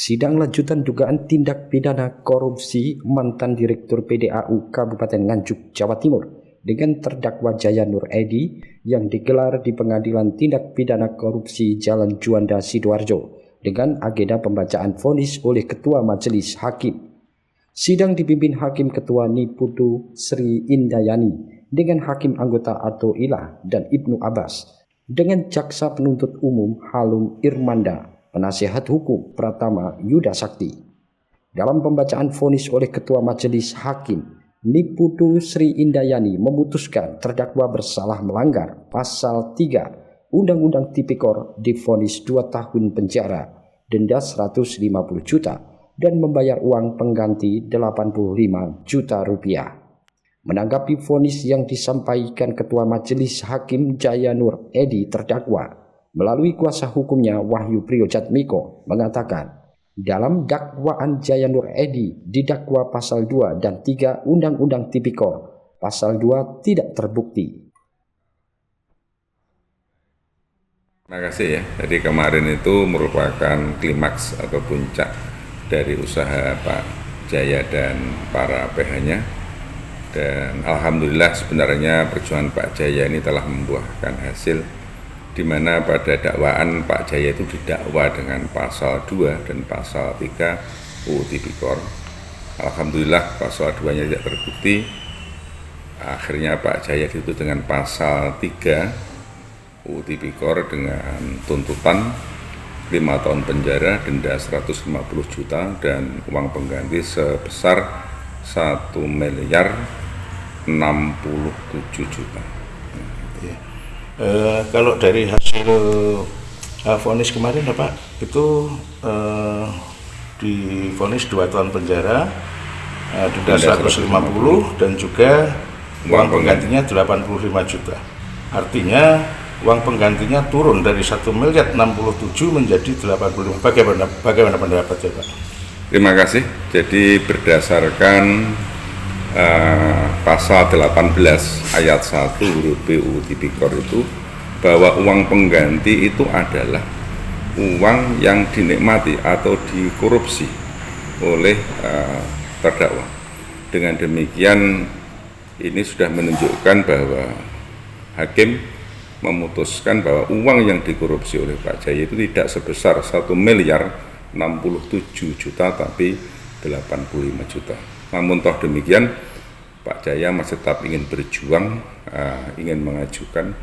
Sidang lanjutan dugaan tindak pidana korupsi mantan Direktur PDAU Kabupaten Nganjuk, Jawa Timur dengan terdakwa Jaya Nur Edi yang digelar di Pengadilan Tindak Pidana Korupsi Jalan Juanda, Sidoarjo dengan agenda pembacaan vonis oleh Ketua Majelis Hakim. Sidang dipimpin Hakim Ketua Niputu Sri Indayani dengan Hakim anggota Ato Ilah dan Ibnu Abbas, dengan Jaksa Penuntut Umum Halum Irmanda, Penasihat Hukum Pratama Yuda Sakti. Dalam pembacaan vonis oleh Ketua Majelis Hakim, Niputu Sri Indayani memutuskan terdakwa bersalah melanggar pasal 3 Undang-Undang Tipikor, divonis 2 tahun penjara, denda 150 juta, dan membayar uang pengganti 85 juta rupiah. Menanggapi vonis yang disampaikan Ketua Majelis Hakim Jaya Nur Edi, terdakwa melalui kuasa hukumnya Wahyu Priyojatmiko mengatakan, dalam dakwaan Jaya Nur Edi didakwa pasal 2 dan 3 Undang-Undang Tipikor, pasal 2 tidak terbukti. Terima kasih ya. Jadi kemarin itu merupakan klimaks atau puncak dari usaha Pak Jaya dan para PH-nya. Dan alhamdulillah sebenarnya perjuangan Pak Jaya ini telah membuahkan hasil, di mana pada dakwaan Pak Jaya itu didakwa dengan pasal 2 dan pasal 3 UU Tipikor. Alhamdulillah pasal 2-nya tidak terbukti. Akhirnya Pak Jaya dituntut dengan pasal 3 UU Tipikor dengan tuntutan 5 tahun penjara, denda 150 juta, dan uang pengganti sebesar 1 miliar 67 juta. Kalau dari hasil vonis kemarin Pak, itu divonis 2 tahun penjara, denda 150 dan juga uang penggantinya 85 juta. Artinya uang penggantinya turun dari 1 miliar 67 menjadi 85. Bagaimana pendapatnya Pak? Terima kasih. Jadi berdasarkan pasal 18 ayat 1 huruf B UU Tipikor itu, bahwa uang pengganti itu adalah uang yang dinikmati atau dikorupsi oleh terdakwa. Dengan demikian ini sudah menunjukkan bahwa hakim memutuskan bahwa uang yang dikorupsi oleh Pak Jaya itu tidak sebesar 1 miliar 67 juta tapi 85 juta. Namun toh demikian Pak Jaya masih tetap ingin berjuang, ingin mengajukan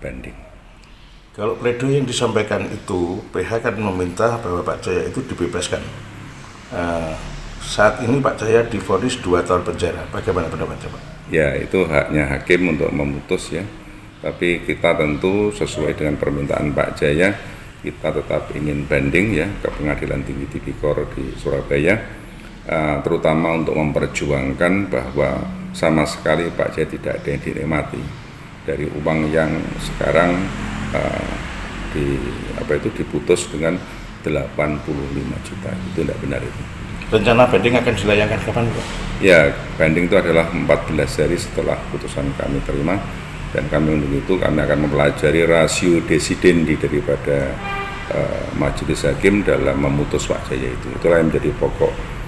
banding. Kalau pledoi yang disampaikan itu, PH kan meminta bahwa Pak Jaya itu dibebaskan. Saat ini Pak Jaya divonis 2 tahun penjara. Bagaimana pendapatnya Pak? Ya, itu haknya hakim untuk memutus ya. Tapi kita tentu sesuai dengan permintaan Pak Jaya, kita tetap ingin banding ya ke Pengadilan Tinggi Tipikor di Surabaya. Terutama untuk memperjuangkan bahwa sama sekali Pak Jaya tidak ada yang dinikmati dari uang yang sekarang diputus dengan 85 juta. Itu tidak benar itu. Rencana banding akan dilayangkan kapan Pak? Ya, banding itu adalah 14 hari setelah putusan kami terima, dan kami untuk itu kami akan mempelajari rasio desidendi daripada majelis hakim dalam memutus Pak Jaya itu. Itulah yang menjadi pokok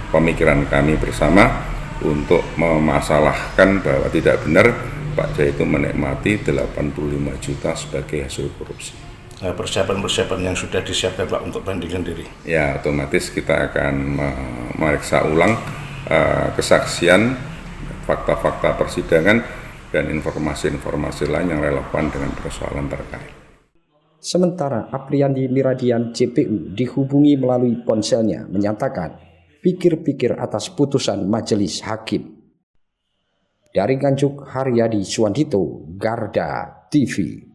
pemikiran kami bersama untuk memasalahkan bahwa tidak benar Pak Jaya itu menikmati 85 juta sebagai hasil korupsi. Persiapan-persiapan yang sudah disiapkan Pak untuk banding sendiri? Ya, otomatis kita akan memeriksa ulang kesaksian, fakta-fakta persidangan, dan informasi-informasi lain yang relevan dengan persoalan terkait. Sementara Apriandi Miradian JPU dihubungi melalui ponselnya menyatakan pikir-pikir atas putusan majelis hakim. Dari Nganjuk, Haryadi Suwandito, Garda TV.